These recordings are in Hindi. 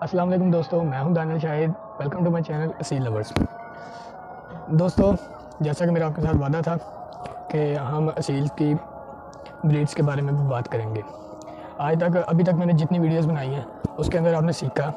अस्सलाम वालेकुम दोस्तों, मैं हूं Daniyal Shahid. Welcome to my channel Aseel lovers. दोस्तों, जैसा कि मेरा आपके साथ वादा था कि हम असील की ब्रीड्स के बारे में भी बात करेंगे। अभी तक मैंने जितनी वीडियोस बनाई हैं उसके अंदर आपने सीखा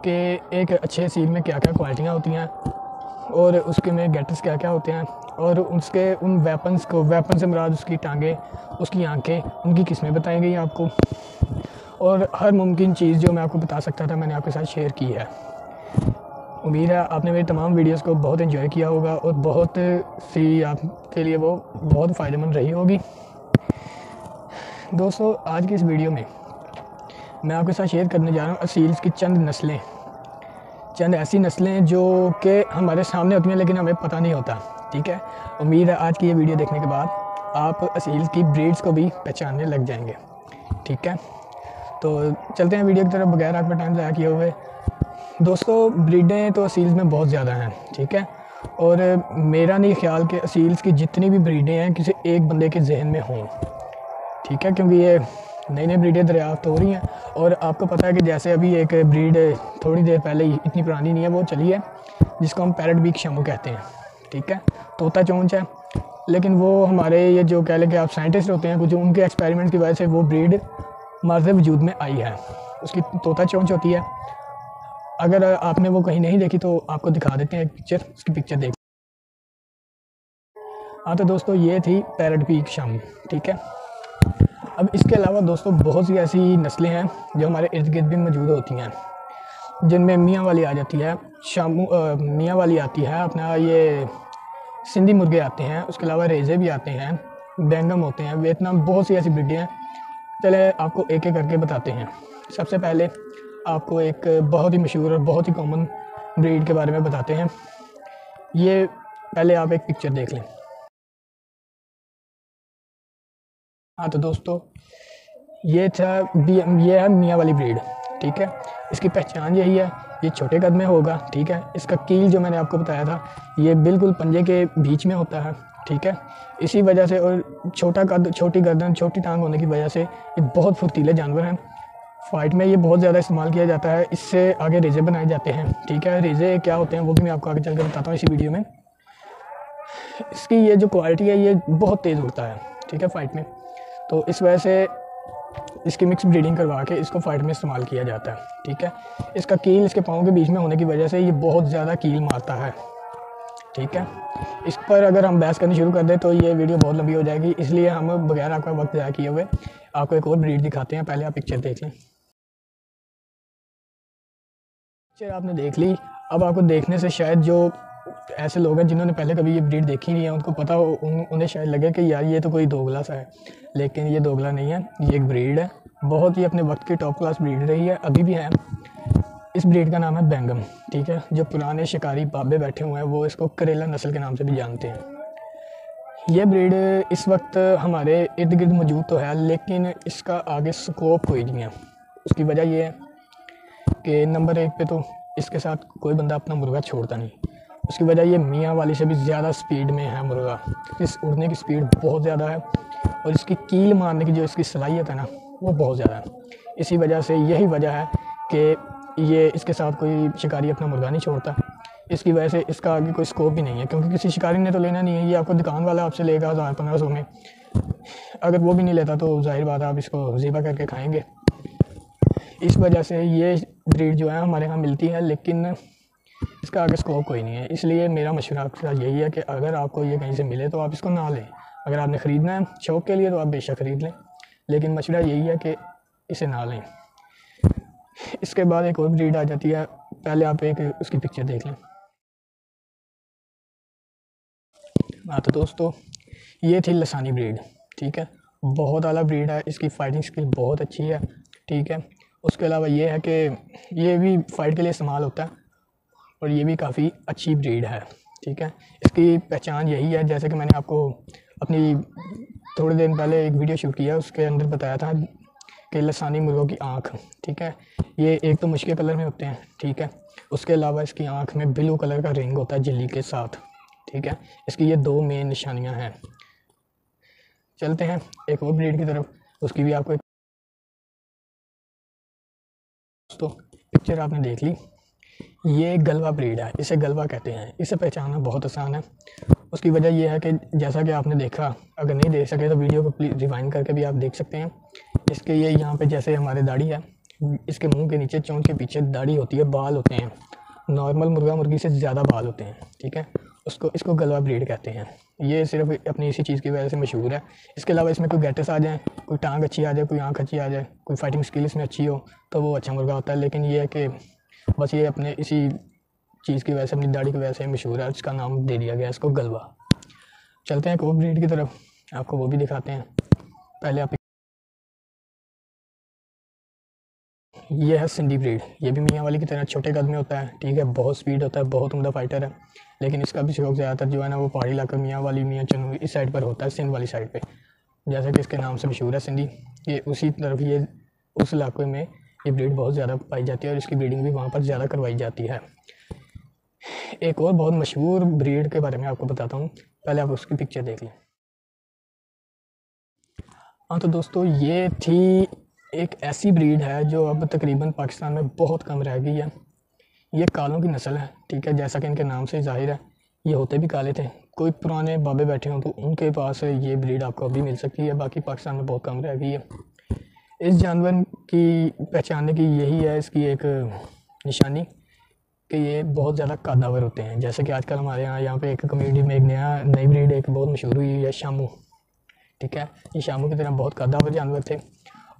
कि एक अच्छे असील में क्या क्या क्वालिटियाँ होती हैं और उसके में गेटर्स क्या क्या होते हैं और उसके उन वेपन से मुराद उसकी टांगें, उसकी आंखें, उनकी किस्में बताई गई आपको। और हर मुमकिन चीज़ जो मैं आपको बता सकता था मैंने आपके साथ शेयर की है। उम्मीद है आपने मेरी तमाम वीडियोस को बहुत एंजॉय किया होगा और बहुत सी आपके लिए वो बहुत फ़ायदेमंद रही होगी। दोस्तों, आज की इस वीडियो में मैं आपके साथ शेयर करने जा रहा हूँ असील्स की चंद ऐसी नस्लें जो कि हमारे सामने होती हैं लेकिन हमें पता नहीं होता। ठीक है, उम्मीद है आज की ये वीडियो देखने के बाद आप असील्स की ब्रीड्स को भी पहचानने लग जाएंगे। ठीक है, तो चलते हैं वीडियो की तरफ बगैर आपका टाइम ज़ाया किए हुए। दोस्तों, ब्रीडें तो असील्स में बहुत ज़्यादा हैं। ठीक है, और मेरा नहीं ख्याल कि असील्स की जितनी भी ब्रीडें हैं किसी एक बंदे के जहन में हों। ठीक है, क्योंकि ये नई नई ब्रीडें दरियाफ्त हो रही हैं और आपको पता है कि जैसे अभी एक ब्रीड थोड़ी देर पहले ही, इतनी पुरानी नहीं है, वो चली है जिसको हम पैरट बीक शामू कहते हैं। ठीक है, तोता चोंच है, लेकिन वो हमारे ये जो कह लें कि आप साइंटिस्ट होते हैं कुछ, उनके एक्सपेरिमेंट की वजह से वो ब्रीड हमारे वजूद में आई है। उसकी तोता चोंच होती है। अगर आपने वो कहीं नहीं देखी तो आपको दिखा देते हैं पिक्चर, उसकी पिक्चर देख। हाँ, तो दोस्तों ये थी पैरट बीक शामू। ठीक है, अब इसके अलावा दोस्तों बहुत सी ऐसी नस्लें हैं जो हमारे इर्द गिर्द भी मौजूद होती हैं, जिनमें मियाँ वाली आ जाती है, मियाँ वाली आती है, अपना ये सिंधी मुर्गे आते हैं, उसके अलावा रेजे भी आते हैं, बैंगम होते हैं, वियतनाम, बहुत सी ऐसी ब्रीडें हैं। चले आपको एक एक करके बताते हैं। सबसे पहले आपको एक बहुत ही मशहूर और बहुत ही कॉमन ब्रीड के बारे में बताते हैं। ये पहले आप एक पिक्चर देख लें। हाँ, तो दोस्तों ये है मियाँ वाली ब्रीड। ठीक है, इसकी पहचान यही है, ये छोटे कद में होगा। ठीक है, इसका कील जो मैंने आपको बताया था ये बिल्कुल पंजे के बीच में होता है। ठीक है, इसी वजह से, और छोटा कद, छोटी गर्दन, छोटी टांग होने की वजह से ये बहुत फुर्तीले जानवर हैं। फाइट में ये बहुत ज़्यादा इस्तेमाल किया जाता है, इससे आगे रेजे बनाए जाते हैं। ठीक है, रेजे क्या होते हैं वो भी मैं आपको आगे चल कर बताता हूँ इसी वीडियो में। इसकी ये जो क्वालिटी है ये बहुत तेज़ उड़ता है। ठीक है, फाइट में, तो इस वजह से इसकी मिक्स ब्रीडिंग करवा के इसको फाइट में इस्तेमाल किया जाता है। ठीक है, इसका कील इसके पाँव के बीच में होने की वजह से ये बहुत ज़्यादा कील मारता है। ठीक है, इस पर अगर हम बहस करनी शुरू कर दें तो ये वीडियो बहुत लंबी हो जाएगी, इसलिए हम बगैर आपका वक्त ज़ाया किए हुए आपको एक और ब्रीड दिखाते हैं। पहले आप पिक्चर देख लें। पिक्चर आपने देख ली। अब आपको देखने से शायद जो ऐसे लोग हैं जिन्होंने पहले कभी ये ब्रीड देखी नहीं है उनको पता हो, उन्हें शायद लगे कि यार ये तो कोई दोगला सा है, लेकिन ये दोगला नहीं है, ये एक ब्रीड है, बहुत ही अपने वक्त की टॉप क्लास ब्रीड रही है, अभी भी है। इस ब्रीड का नाम है बैंगम। ठीक है, जो पुराने शिकारी बाबे बैठे हुए हैं वो इसको करेला नस्ल के नाम से भी जानते हैं। ये ब्रीड इस वक्त हमारे इर्द गिर्द मौजूद तो है, लेकिन इसका आगे स्कोप कोई नहीं है। उसकी वजह ये है कि नंबर एक पे तो इसके साथ कोई बंदा अपना मुर्गा छोड़ता नहीं। उसकी वजह ये मियाँ वाली से भी ज़्यादा स्पीड में है मुर्गा, इस उड़ने की स्पीड बहुत ज़्यादा है और इसकी कील मारने की जो इसकी सलाहियत है ना वो बहुत ज़्यादा है। इसी वजह से यही वजह है कि ये इसके साथ कोई शिकारी अपना मुर्गा नहीं छोड़ता। इसकी वजह से इसका आगे कोई स्कोप भी नहीं है, क्योंकि किसी शिकारी ने तो लेना नहीं है। ये आपको दुकान वाला आपसे लेगा 1000-1500 में, अगर वो भी नहीं लेता तो जाहिर बात है आप इसको ज़िबा करके खाएँगे। इस वजह से ये ब्रीड जो है हमारे यहाँ मिलती है, लेकिन इसका आगे स्कोप कोई नहीं है। इसलिए मेरा मशवरा आपके साथ यही है कि अगर आपको ये कहीं से मिले तो आप इसको ना लें। अगर आपने ख़रीदना है शौक़ के लिए तो आप बेशक ख़रीद लें, लेकिन मशवरा यही है कि इसे ना लें। इसके बाद एक और ब्रीड आ जाती है, पहले आप एक उसकी पिक्चर देख लें। हाँ, तो दोस्तों ये थी लसानी ब्रीड। ठीक है, बहुत आला ब्रीड है, इसकी फ़ाइटिंग स्किल बहुत अच्छी है। ठीक है, उसके अलावा ये है कि ये भी फ़ाइट के लिए इस्तेमाल होता है और ये भी काफ़ी अच्छी ब्रीड है। ठीक है, इसकी पहचान यही है, जैसे कि मैंने आपको अपनी थोड़े दिन पहले एक वीडियो शूट किया उसके अंदर बताया था कि लसानी मुर्गों की आँख। ठीक है, ये एक तो मुश्किल कलर में होते हैं। ठीक है, उसके अलावा इसकी आँख में ब्लू कलर का रिंग होता है झिल्ली के साथ। ठीक है, इसकी ये दो मेन निशानियाँ हैं। चलते हैं एक और ब्रीड की तरफ, उसकी भी आपको दोस्तों पिक्चर आपने देख ली। ये गलवा ब्रीड है, इसे गलवा कहते हैं। इसे पहचानना बहुत आसान है। उसकी वजह यह है कि जैसा कि आपने देखा, अगर नहीं देख सके तो वीडियो को प्लीज़ रिवाइंड करके भी आप देख सकते हैं। इसके ये यहाँ पे जैसे हमारे दाढ़ी है, इसके मुंह के नीचे चोंच के पीछे दाढ़ी होती है, बाल होते हैं। नॉर्मल मुर्गा मुर्गी से ज़्यादा बाल होते हैं, ठीक है। इसको गलवा ब्रीड कहते हैं। ये सिर्फ अपनी इसी चीज़ की वजह से मशहूर है। इसके अलावा इसमें कोई गैटस आ जाए, कोई टांग अच्छी आ जाए, कोई आँख अच्छी आ जाए, कोई फाइटिंग स्किल इसमें अच्छी हो तो वो अच्छा मुर्गा होता है। लेकिन ये है कि बस ये अपने इसी चीज़ की वजह से, अपनी दाढ़ी की वजह से मशहूर है, इसका नाम दे दिया गया इसको गलवा। चलते हैं एक और ब्रीड की तरफ, आपको वो भी दिखाते हैं। पहले आप, ये है सिंधी ब्रीड। ये भी मियाँ वाली की तरह छोटे कद में होता है, ठीक है। बहुत स्पीड होता है, बहुत उम्दा फाइटर है। लेकिन इसका भी शौक ज़्यादातर जो है ना वो पहाड़ी इलाका, मियाँ वाली, मियाँ चनू इस साइड पर होता है, सिंध वाली साइड पे। जैसे कि इसके नाम से मशहूर है सिंधी। ये उसी तरफ, ये उस इलाके में ये ब्रीड बहुत ज़्यादा पाई जाती है और इसकी ब्रीडिंग भी वहाँ पर ज़्यादा करवाई जाती है। एक और बहुत मशहूर ब्रीड के बारे में आपको बताता हूँ, पहले आप उसकी पिक्चर देख लें। हाँ तो दोस्तों, ये थी एक ऐसी ब्रीड है जो अब तकरीबन पाकिस्तान में बहुत कम रह गई है। ये कालों की नस्ल है, ठीक है। जैसा कि इनके नाम से ज़ाहिर है, ये होते भी काले थे। कोई पुराने बाबे बैठे हों तो उनके पास ये ब्रीड आपको अभी मिल सकती है, बाकी पाकिस्तान में बहुत कम रह गई है। इस जानवर की पहचानने की यही है इसकी एक निशानी कि ये बहुत ज़्यादा कद्दावर होते हैं। जैसे कि आजकल हमारे यहाँ पे एक कम्युनिटी में एक नई ब्रीड एक बहुत मशहूर हुई है, शामू, ठीक है। ये शामू की तरह बहुत कद्दावर जानवर थे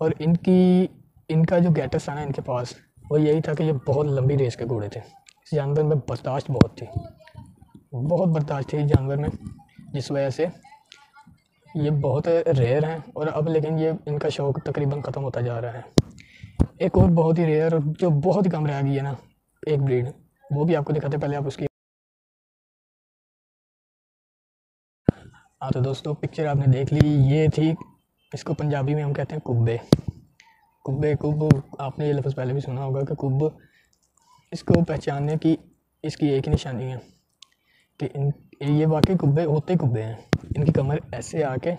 और इनका जो गेटस था ना इनके पास, वो यही था कि ये बहुत लंबी रेस के घोड़े थे। इस जानवर में बर्दाश्त बहुत थी, बहुत बर्दाश्त थी इस जानवर में, जिस वजह से ये बहुत रेयर हैं। और अब लेकिन ये इनका शौक तकरीबन ख़त्म होता जा रहा है। एक और बहुत ही रेयर और जो बहुत ही कम रह गई है ना एक ब्रीड, वो भी आपको दिखाते। पहले आप उसकी, हाँ तो दोस्तों पिक्चर आपने देख ली। ये थी, इसको पंजाबी में हम कहते हैं कुब्बे। कुब्ब, आपने ये लफ्ज़ पहले भी सुना होगा कि कुब्ब। इसको पहचानने की इसकी एक ही निशानी है कि ये वाकई कुब्बे होते कुब्बे हैं। इनकी कमर ऐसे आके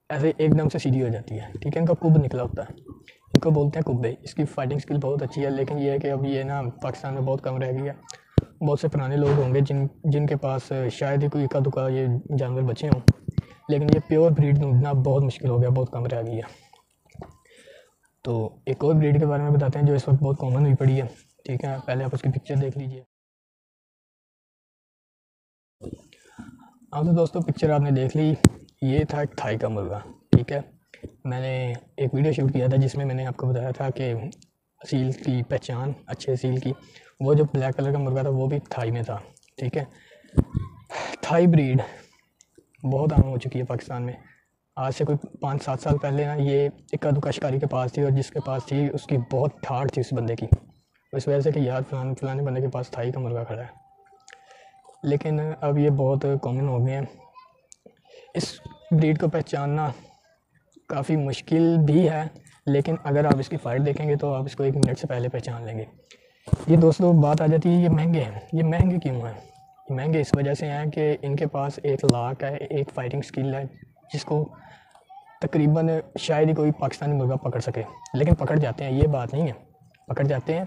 ऐसे एकदम से सीधी हो जाती है, ठीक है। इनका कुब्ब निकला होता है, इनको बोलते हैं कुब्बे। इसकी फाइटिंग स्किल बहुत अच्छी है, लेकिन ये है कि अब ये ना पाकिस्तान में बहुत कम रह गई है। बहुत से पुराने लोग होंगे जिनके पास शायद ही कोई इक्का दुक्का ये जानवर बचे हों, लेकिन ये प्योर ब्रीड ढूंढना बहुत मुश्किल हो गया, बहुत कम रह गई है। तो एक और ब्रीड के बारे में बताते हैं जो इस वक्त बहुत कॉमन हुई पड़ी है, ठीक है। पहले आप उसकी पिक्चर देख लीजिए। हाँ तो दोस्तों पिक्चर आपने देख ली। ये था एक थाई का मुर्गा, ठीक है। मैंने एक वीडियो शूट किया था जिसमें मैंने आपको बताया था कि असील की पहचान, अच्छे असील की, वो जो ब्लैक कलर का मुर्गा था वो भी थाई में था, ठीक है। थाई ब्रीड बहुत आम हो चुकी है पाकिस्तान में। आज से कोई 5-7 साल पहले ना ये इक्का दुक्का शिकारी के पास थी, और जिसके पास थी उसकी बहुत ठाठ थी उस बंदे की, इस वजह से कि यार फलाने बंदे के पास थाई का मुर्गा खड़ा है। लेकिन अब ये बहुत कॉमन हो गए हैं। इस ब्रीड को पहचानना काफ़ी मुश्किल भी है, लेकिन अगर आप इसकी फ़ाइट देखेंगे तो आप इसको 1 मिनट से पहले पहचान लेंगे। ये दोस्तों बात आ जाती है, ये महंगे हैं। ये महंगे क्यों हैं? ये महंगे इस वजह से हैं कि इनके पास एक लाक है, एक फाइटिंग स्किल है, जिसको तकरीबन शायद ही कोई पाकिस्तानी मुर्गा पकड़ सके। लेकिन पकड़ जाते हैं, ये बात नहीं है, पकड़ जाते हैं।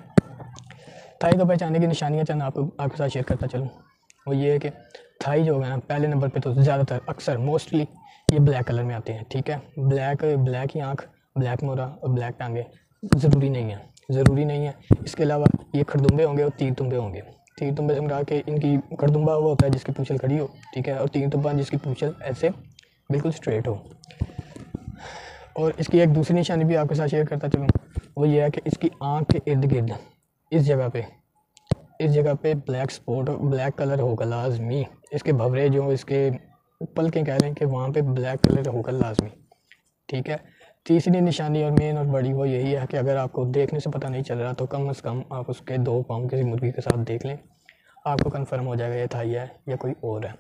थाई को पहचानने की निशानियाँ चंद आपके साथ शेयर करता चलूँ। वो ये है कि थाई जो है ना, पहले नंबर पे तो ज़्यादातर अक्सर मोस्टली ये ब्लैक कलर में आते हैं, ठीक है। ब्लैक ही आँख, ब्लैक मोरा और ब्लैक टांगे। ज़रूरी नहीं है। इसके अलावा ये खड़दुम्बे होंगे और तीर तुंबे होंगे। तीर तुंबे समझा के इनकी खड़दुम्बा वो होता है जिसकी पूंछल खड़ी हो, ठीक है, और तीर तुंबा जिसकी पूंछल ऐसे बिल्कुल स्ट्रेट हो। और इसकी एक दूसरी निशानी भी आपके साथ शेयर करता चलूँ, वो ये है कि इसकी आँख के इर्द गिर्द इस जगह पे ब्लैक स्पॉट, ब्लैक कलर होगा लाजमी। इसके भवरे जो इसके पलकें कह लें कि वहाँ पे ब्लैक कलर होगा लाजमी, ठीक है। तीसरी निशानी और मेन और बड़ी वो यही है कि अगर आपको देखने से पता नहीं चल रहा तो कम से कम आप उसके 2 पाँव किसी मुर्गी के साथ देख लें, आपको कंफर्म हो जाएगा ये थाई है या कोई और है,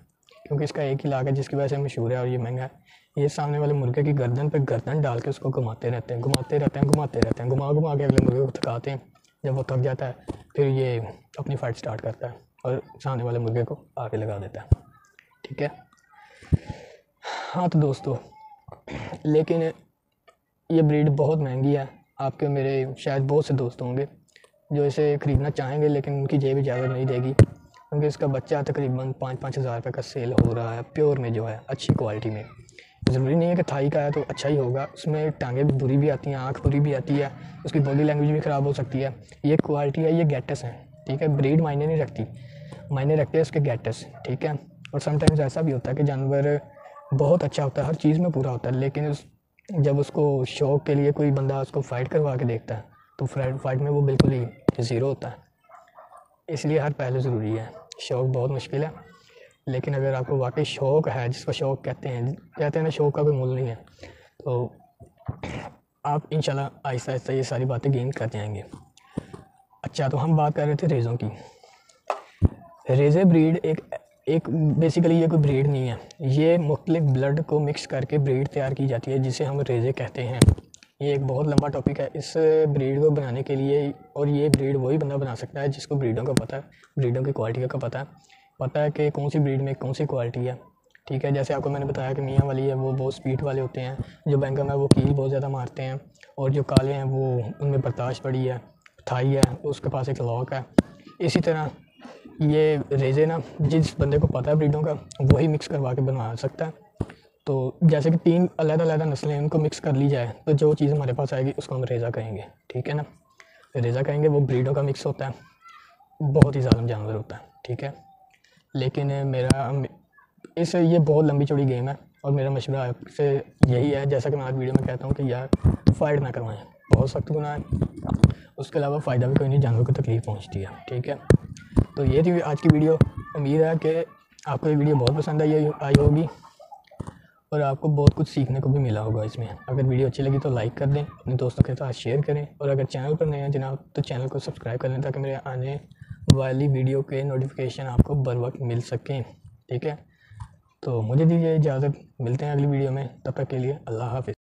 क्योंकि इसका एक ही लाग है जिसकी वजह से मशहूर है और ये महंगा है। ये सामने वाले मुर्गे की गर्दन पे गर्दन डाल के उसको घुमाते रहते हैं, घुमा घुमा के अगले मुर्गे को थकाते हैं। जब वो थक जाता है फिर ये अपनी फ़ाइट स्टार्ट करता है और सामने वाले मुर्गे को आगे लगा देता है, ठीक है। हाँ तो दोस्तों, लेकिन ये ब्रीड बहुत महंगी है। आपके मेरे शायद बहुत से दोस्त होंगे जो इसे ख़रीदना चाहेंगे, लेकिन उनकी जेब इजाज़त नहीं देगी, क्योंकि इसका बच्चा तकरीबन 5-5 हज़ार रुपये का सेल हो रहा है प्योर में, जो है अच्छी क्वालिटी में। ज़रूरी नहीं है कि थाई का है तो अच्छा ही होगा, उसमें टांगें भी बुरी भी आती हैं, आँख बुरी भी आती है, उसकी बॉडी लैंग्वेज भी ख़राब हो सकती है। ये क्वालिटी है, ये गेटस है, ठीक है। ब्रीड मायने नहीं रखती, मायने रखते हैं उसके गेटस, ठीक है। और समटाइम्स ऐसा भी होता है कि जानवर बहुत अच्छा होता है, हर चीज़ में पूरा होता है, लेकिन जब उसको शौक़ के लिए कोई बंदा उसको फ़ाइट करवा के देखता है तो फाइट में वो बिल्कुल ही ज़ीरो होता है। इसलिए हर पहलू ज़रूरी है। शौक़ बहुत मुश्किल है, लेकिन अगर आपको वाकई शौक़ है, जिसको शौक़ कहते हैं ना, शौक़ का कोई मूल नहीं है, तो आप इंशाल्लाह आहिस्ता आहिस्ता ये सारी बातें गेन कर जाएंगे। अच्छा, तो हम बात कर रहे थे रेज़ों की। रेज़े ब्रीड एक बेसिकली ये कोई ब्रीड नहीं है, ये मुख्तलिफ ब्लड को मिक्स करके ब्रीड तैयार की जाती है, जिसे हम रेज़े कहते हैं। ये एक बहुत लंबा टॉपिक है। इस ब्रीड को बनाने के लिए, और ये ब्रीड वही बंदा बना सकता है जिसको ब्रीडों का पता है, ब्रीडों की क्वालिटी का पता है कि कौन सी ब्रीड में कौन सी क्वालिटी है, ठीक है। जैसे आपको मैंने बताया कि मियाँ वाली है वो बहुत स्पीड वाले होते हैं, जो बैंगम है वो कील बहुत ज़्यादा मारते हैं, और जो काले हैं वो उनमें बर्दाश्त बड़ी है, थाई है, उसके पास एक लॉक है। इसी तरह ये रेज़े ना, जिस बंदे को पता है ब्रीडों का, वही मिक्स करवा के बनवा सकता है। तो जैसे कि 3 अलग-अलग नस्लें, उनको मिक्स कर ली जाए तो जो चीज़ हमारे पास आएगी उसको हम रेज़ा कहेंगे, ठीक है ना। रेज़ा कहेंगे, वो ब्रीडों का मिक्स होता है, बहुत ही ज़ालिम जानवर होता है, ठीक है। लेकिन ये बहुत लंबी चौड़ी गेम है, और मेरा मशवरा आपसे यही है, जैसा कि मैं आज वीडियो में कहता हूँ कि यार फ़ाइट ना करवाएं, बहुत सख्त गुनाह है। उसके अलावा फ़ायदा भी कोई नहीं, जानवर को तकलीफ़ पहुँचती है, ठीक है। तो ये थी आज की वीडियो। उम्मीद है कि आपको ये वीडियो बहुत पसंद आई होगी, और आपको बहुत कुछ सीखने को भी मिला होगा इसमें। अगर वीडियो अच्छी लगी तो लाइक कर दें, अपने दोस्तों के साथ शेयर करें, और अगर चैनल पर नए हैं जनाब तो चैनल को सब्सक्राइब कर लें, ताकि मेरे आने वाली वीडियो के नोटिफिकेशन आपको बर वक्त मिल सकें, ठीक है। तो मुझे दीजिए इजाज़त, मिलते हैं अगली वीडियो में, तब तक के लिए अल्लाह हाफ़िज़।